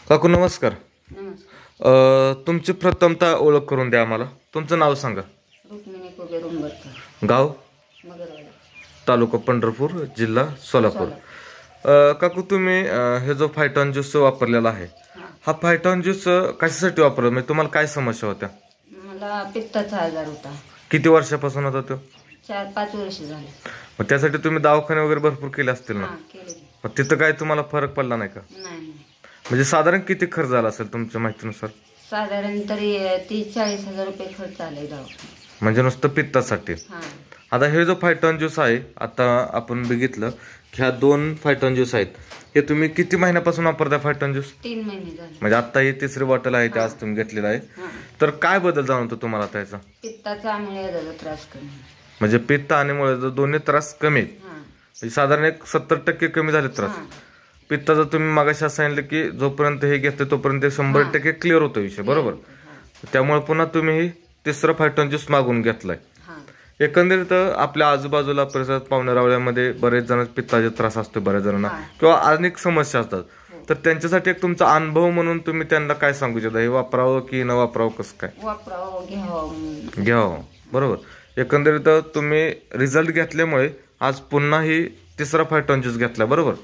काकू नमस्कार. नमस्कार. तुमची प्रथमतः ओळख करून द्या आम्हाला. तुमचं नाव सांगा. रुक्मिणी कुबेर उंबरकर, गाव मगरवाडा, तालुका पंढरपूर, जिल्हा सोलापूर. काकू तुम्ही हे जो फायटॉन ज्यूस वापरलेला आहे, हा फायटॉन ज्यूस कशासाठी वापरला? म्हणजे तुम्हाला काय समस्या होत्या? मला पित्ताचा आजार होता. किती वर्षापासून होता तो? 4-5 वर्ष झाले. मग त्यासाठी तुम्ही दवाखाने वगैरे भरपूर केले असतील ना? केले. मग तिथं काय तुम्हाला फरक पडला नाही का? नाही. म्हणजे साधारण किती खर्च झाला असेल तुमच्या माहितीनुसार? साधारण तरी 30-40 हजार रुपये खर्च आले दवाखान्यात. म्हणजे नुसतं पित्तासाठी. आता हे जो फायटॉन ज्यूस आहे, आता आपण बघितलं की ह्या 2 फायटॉन ज्यूस आहेत. हे तुम्ही किती महिन्यापासून वापरता फायटॉन ज्यूस? 3 महिने झाले. म्हणजे आता ही 3री बॉटल आहे, ती आज तुम्ही घेतलेला आहे. तर काय बदल जाणवतो तुम्हाला त्याचा? पित्ताचा मुळव्याधाचा त्रास कमी. म्हणजे पित्त आणि मुळव्याध दोन्ही त्रास कमी आहेत. म्हणजे साधारण एक 70% कमी झाले त्रास. पित्ताचं तुम्ही मागाशी सांगितलं की जोपर्यंत हे घेतं तोपर्यंत 100% क्लिअर होतो विषय, बरोबर? त्यामुळे पुन्हा तुम्ही ही 3रं फायटॉन ज्यूस मागून घेतलाय. एकंदरीत आपल्या आजूबाजूला परिसरात पाहुणेरावळ्यामध्ये बरेच जण पित्ताचे त्रास असतो, बऱ्याच जणांना किंवा अनेक समस्या असतात. तर त्यांच्यासाठी एक तुमचा अनुभव म्हणून तुम्ही त्यांना काय सांगू शकता? हे वापरावं की न वापरावं, कसं काय? वापरावं, घ्यावं, बरोबर. एकंदरीत तुम्ही रिझल्ट घेतल्यामुळे आज पुन्हा ही 3रा फायटॉन ज्यूस घेतला, बरोबर?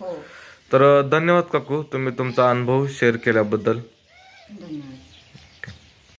तर धन्यवाद काकू, तुम्ही तुमचा अनुभव शेअर केल्याबद्दल. धन्यवाद.